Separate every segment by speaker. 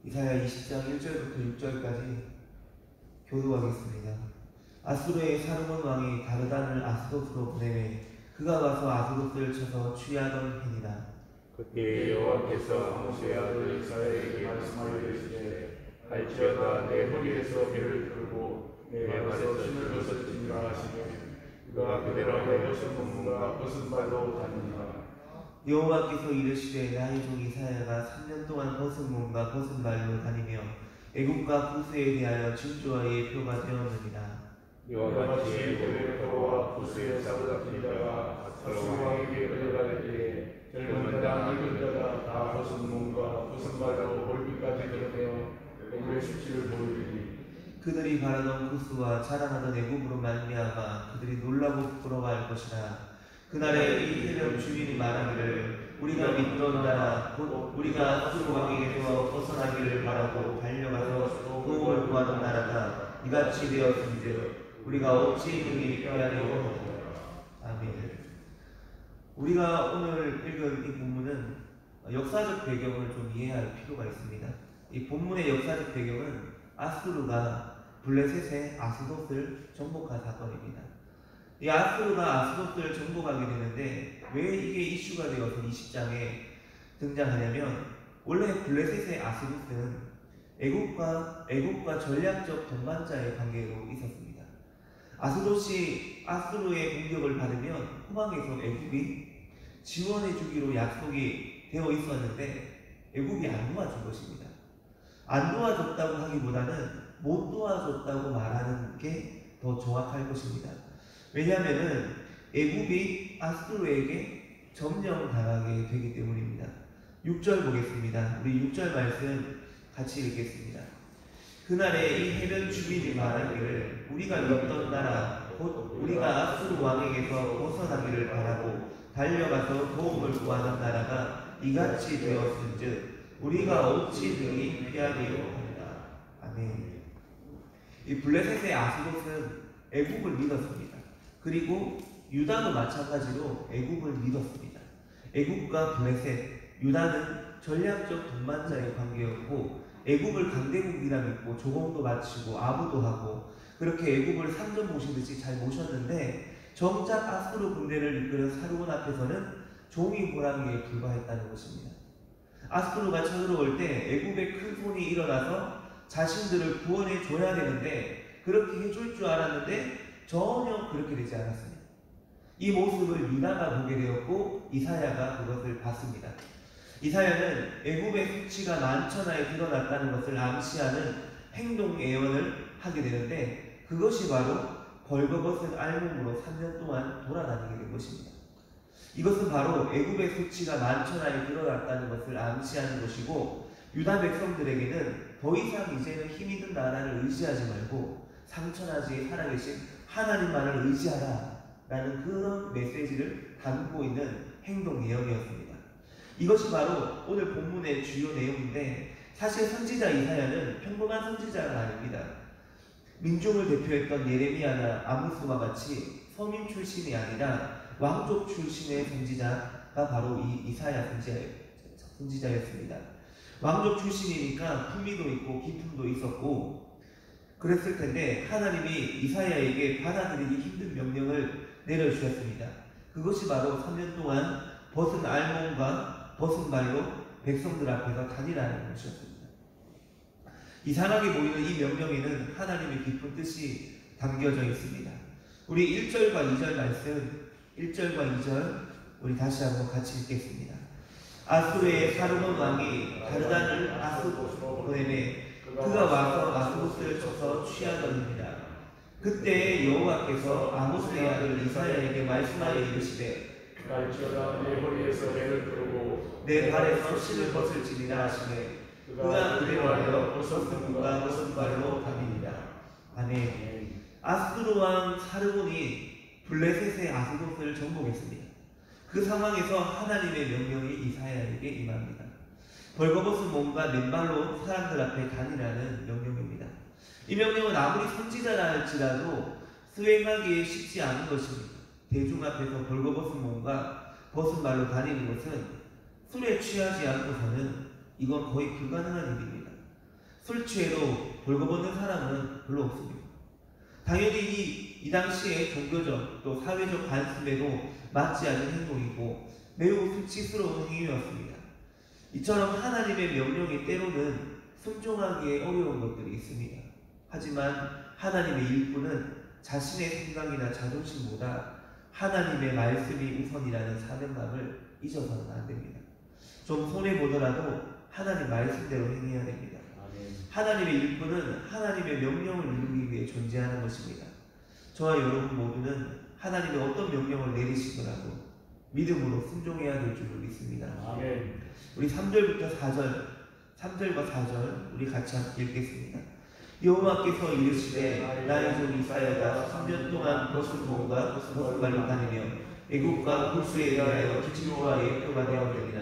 Speaker 1: 이사야 20장 1절부터 6절까지 교도하겠습니다. 아수르의 사르몬 왕이 다르단을 아스돗으로 보내매 그가 가서 아스돗을 쳐서 취하던 해니라.
Speaker 2: 그때 여호와께서 아모스의 아들 이사야에게 말씀하여 이르시되 할지어다 내 허리에서 배를 들고 내 발에서 신을 벗을지니라 하시며 그가 그대로 내 벗은 몸과 벗은 발로 다니니라.
Speaker 1: 여호와께서 이르시되 나의 종 이사야가 3년 동안 벗은 몸과 벗은 발로 다니며 애국과 구스에 대하여 진주와 예표가 되었느니라.
Speaker 2: 이와 같이 애굽과 구스에 사로잡힌 자가 아수르 왕에게 끌려갈 때에 젊은 자나 늙은 자가 다 벗은 몸과 벗은 발로 볼기까지 드러내어 애굽의 수치를 보이리니
Speaker 1: 그들이 바라던 구스와 자랑하던 애굽으로 말미암아 그들이 놀라고 부끄러워할 것이라. 그날에 이 해변 주민이 말하기를 우리가 믿던 나라 곧 우리가 아수르 왕에게서 벗어나기를 바라고 달려가서 도움을 구하던 나라가 이같이 되었은즉 우리가 어찌 능히 피하리요. 아멘. 우리가 오늘 읽은 이 본문은 역사적 배경을 좀 이해할 필요가 있습니다. 이 본문의 역사적 배경은 아수르가 블레셋의 아스돗을 정복한 사건입니다. 이 아수르가 아스돗을 정복하게 되는데 왜 이게 이슈가 되어서 20장에 등장하냐면, 원래 블레셋의 아스돗은 애국과 전략적 동반자의 관계로 있었습니다. 아스돗이 아수르의 공격을 받으면 후방에서 애국이 지원해주기로 약속이 되어 있었는데 애국이 안 도와준 것입니다. 안 도와줬다고 하기보다는 못 도와줬다고 말하는 게 더 정확할 것입니다. 왜냐하면 애국이 아수르에게 점령당하게 되기 때문입니다. 6절 보겠습니다. 우리 6절 말씀 같이 읽겠습니다. 그날에 이 해변 주민이 말하기를 우리가 믿던 나라 곧 우리가 아수르 왕에게서 벗어나기를 바라고 달려가서 도움을 구하던 나라가 이같이 되었은즉 우리가 어찌 능히 피하리요 합니다. 아멘. 이 블레셋의 아스돗은 애국을 믿었습니다. 그리고 유다도 마찬가지로 애국을 믿었습니다. 애국과 블레셋, 유다는 전략적 동반자의 관계였고 애국을 강대국이라 믿고 조공도 바치고 아부도 하고 그렇게 애국을 상전 모시듯이 잘 모셨는데 정작 아수르 군대를 이끄는 사르몬 앞에서는 종이 호랑이에 불과했다는 것입니다. 아수르가 쳐들어올 때 애국의 큰 손이 일어나서 자신들을 구원해 줘야 되는데 그렇게 해줄 줄 알았는데 전혀 그렇게 되지 않았습니다. 이 모습을 유다가 보게 되었고 이사야가 그것을 봤습니다. 이사야는 애굽의 수치가 만천하에 드러났다는 것을 암시하는 행동 예언을 하게 되는데 그것이 바로 벌거벗은 알몸으로 3년 동안 돌아다니게 된 것입니다. 이것은 바로 애굽의 수치가 만천하에 드러났다는 것을 암시하는 것이고 유다 백성들에게는 더 이상 이제는 힘이 든 나라를 의지하지 말고 상천하지에 살아계신 하나님만을 의지하라 라는 그런 메시지를 담고 있는 행동 예언이었습니다. 이것이 바로 오늘 본문의 주요 내용인데 사실 선지자 이사야는 평범한 선지자가 아닙니다. 민중을 대표했던 예레미야나 아모스와 같이 서민 출신이 아니라 왕족 출신의 선지자가 바로 이 이사야 선지자였습니다. 왕족 출신이니까 품위도 있고 기품도 있었고 그랬을 텐데 하나님이 이사야에게 받아들이기 힘든 명령을 내려주셨습니다. 그것이 바로 3년 동안 벗은 알몸과 벗은 발로 백성들 앞에서 다니라는 것이었습니다. 이상하게 보이는 이 명령에는 하나님의 깊은 뜻이 담겨져 있습니다. 우리 1절과 2절 말씀 1절과 2절 우리 다시 한번 같이 읽겠습니다. 아수르의 사르몬 왕이 다르단을 아스돗으로 보내매 그가 와서 아스돗을 쳐서 취하더니라. 그때 여호와께서 아모스의 아들 이사야에게 말씀하여 이르시되
Speaker 2: 갈지어다 내 허리에서 배를 들고
Speaker 1: 내 발에서 신을 벗을지니라 하시매 그가 그대로 하여 벗은 몸과 벗은 발로 다니니라. 아멘. 아수르 왕 사르몬이 블레셋의 아스돗을 정복했습니다. 그 상황에서 하나님의 명령이 이사야에게 임합니다. 벌거벗은 몸과 맨발로 사람들 앞에 다니라는 명령입니다. 이 명령은 아무리 선지자라 할지라도 수행하기 쉽지 않은 것입니다. 대중 앞에서 벌거벗은 몸과 벗은 발로 다니는 것은 술에 취하지 않고서는 이건 거의 불가능한 일입니다. 술 취해도 벌거벗는 사람은 별로 없습니다. 당연히 이 당시의 종교적 또 사회적 관습에도 맞지 않는 행동이고 매우 수치스러운 행위였습니다. 이처럼 하나님의 명령에 때로는 순종하기에 어려운 것들이 있습니다. 하지만 하나님의 일꾼은 자신의 생각이나 자존심보다 하나님의 말씀이 우선이라는 사명감을 잊어서는 안 됩니다. 좀 손해보더라도 하나님 말씀대로 행해야 됩니다. 하나님의 일꾼은 하나님의 명령을 이루기 위해 존재하는 것입니다. 저와 여러분 모두는 하나님의 어떤 명령을 내리시더라도 믿음으로 순종해야 될 줄로 믿습니다.
Speaker 2: 아멘.
Speaker 1: 우리 3절과 4절 우리 같이 함께 읽겠습니다. 여호와께서 이르시되 나의 종 이사야가 3년 동안 벗은 몸과 벗은 발로 다니며 애국과 굴수에 대하여 기침과 예표가 되었느니라.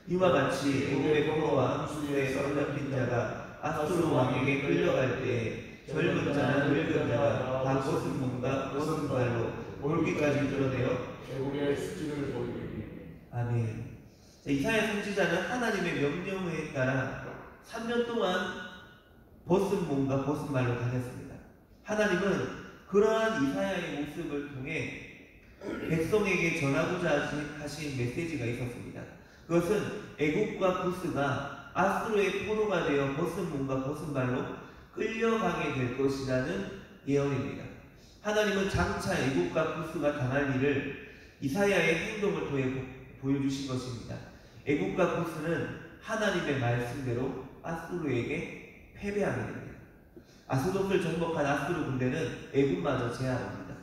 Speaker 1: 이와 같이 애국의 포로와 굴수에 사로잡힌 자가 아수르 왕에게 끌려갈 때 젊은 자나 늙은 자가 다 벗은 몸과 벗은 발로 올기까지 드러내어
Speaker 2: 애국의 수치를 보이니.
Speaker 1: 아멘. 이사야 선지자는 하나님의 명령에 따라 3년 동안 벗은 몸과 벗은 발로 다녔습니다. 하나님은 그러한 이사야의 모습을 통해 백성에게 전하고자 하신 메시지가 있었습니다. 그것은 애국과 구스가 아수르의 포로가 되어 벗은 몸과 벗은 발로 끌려가게 될 것이라는 예언입니다. 하나님은 장차 애국과 구스가 당할 일을 이사야의 행동을 통해 보여주신 것입니다. 애국과 구스는 하나님의 말씀대로 아수르에게 패배하게 됩니다. 아스돗을 정복한 아수르 군대는 애국마저 제압합니다.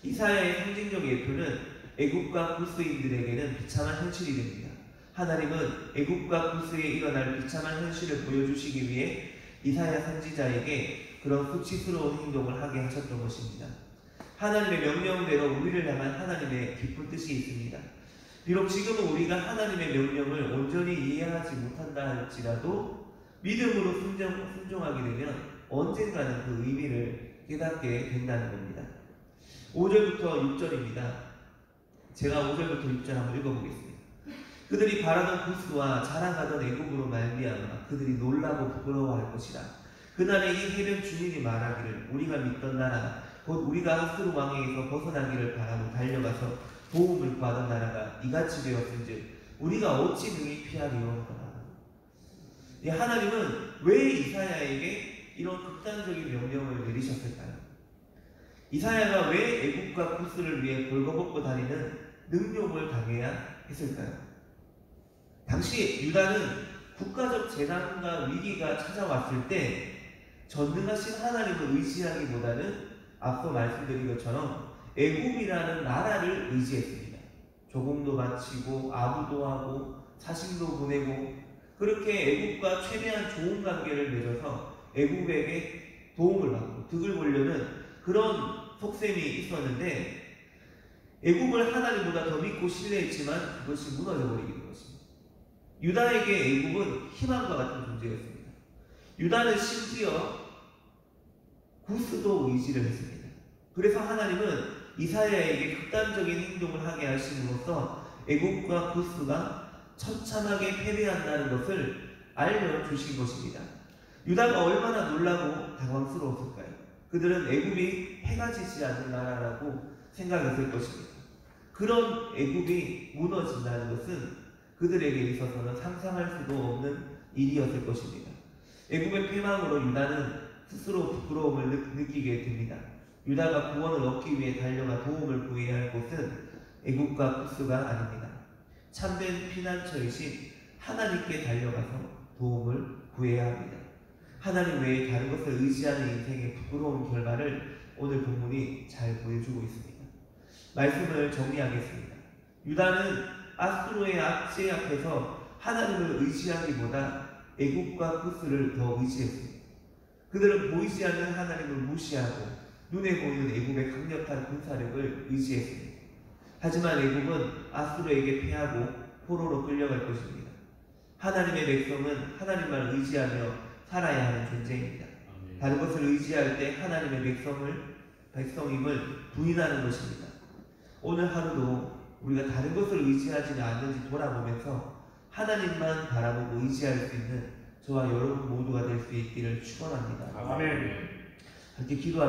Speaker 1: 이사야의 상징적 예표는 애국과 구스인들에게는 비참한 현실이 됩니다. 하나님은 애국과 구스에 일어날 비참한 현실을 보여주시기 위해 이사야 선지자에게 그런 수치스러운 행동을 하게 하셨던 것입니다. 하나님의 명령대로 우리를 향한 하나님의 깊은 뜻이 있습니다. 비록 지금은 우리가 하나님의 명령을 온전히 이해하지 못한다 할지라도 믿음으로 순종하게 되면 언젠가는 그 의미를 깨닫게 된다는 겁니다. 5절부터 6절입니다. 제가 5절부터 6절 한번 읽어보겠습니다. 그들이 바라던 구스와 자랑하던 애국으로 말미암아 그들이 놀라고 부끄러워할 것이라. 그날에 이 해변 주민이 말하기를 우리가 믿던 나라 곧 우리가 아수르 왕에게서 벗어나기를 바라고 달려가서 도움을 구하던 나라가 이같이 되었은즉 우리가 어찌 능히 피하리요. 하나님은 왜 이사야에게 이런 극단적인 명령을 내리셨을까요? 이사야가 왜 애국과 구스를 위해 벌거벗고 다니는 능욕을 당해야 했을까요? 당시 유다는 국가적 재난과 위기가 찾아왔을 때 전능하신 하나님을 의지하기보다는 앞서 말씀드린 것처럼 애국이라는 나라를 의지했습니다. 조공도 바치고 아부도 하고 사신도 보내고 그렇게 애국과 최대한 좋은 관계를 맺어서 애국에게 도움을 받고 득을 보려는 그런 속셈이 있었는데 애국을 하나님보다 더 믿고 신뢰했지만 그것이 무너져버리게 된 것입니다. 유다에게 애국은 희망과 같은 존재였습니다. 유다는 심지어 구스도 의지를 했습니다. 그래서 하나님은 이사야에게 극단적인 행동을 하게 하심으로써 애국과 구스가 처참하게 패배한다는 것을 알려주신 것입니다. 유다가 얼마나 놀라고 당황스러웠을까요? 그들은 애굽이 해가 지지 않는 나라라고 생각했을 것입니다. 그런 애굽이 무너진다는 것은 그들에게 있어서는 상상할 수도 없는 일이었을 것입니다. 애굽의 패망으로 유다는 스스로 부끄러움을 느끼게 됩니다. 유다가 구원을 얻기 위해 달려가 도움을 구해야 할 곳은 애굽과 구스가 아닙니다. 참된 피난처이신 하나님께 달려가서 도움을 구해야 합니다. 하나님 외에 다른 것을 의지하는 인생의 부끄러운 결과를 오늘 본문이 잘 보여주고 있습니다. 말씀을 정리하겠습니다. 유다는 아수르의 압제 앞에서 하나님을 의지하기보다 애국과 구스를 더 의지했습니다. 그들은 보이지 않는 하나님을 무시하고 눈에 보이는 애국의 강력한 군사력을 의지했습니다. 하지만 애국은 아수르에게 패하고 포로로 끌려갈 것입니다. 하나님의 백성은 하나님만 의지하며 살아야 하는 존재입니다. 다른 것을 의지할 때 하나님의 백성임을 부인하는 것입니다. 오늘 하루도 우리가 다른 것을 의지하지는 않는지 돌아보면서 하나님만 바라보고 의지할 수 있는 저와 여러분 모두가 될 수 있기를 축원합니다.
Speaker 2: 아멘.
Speaker 1: 함께 기도하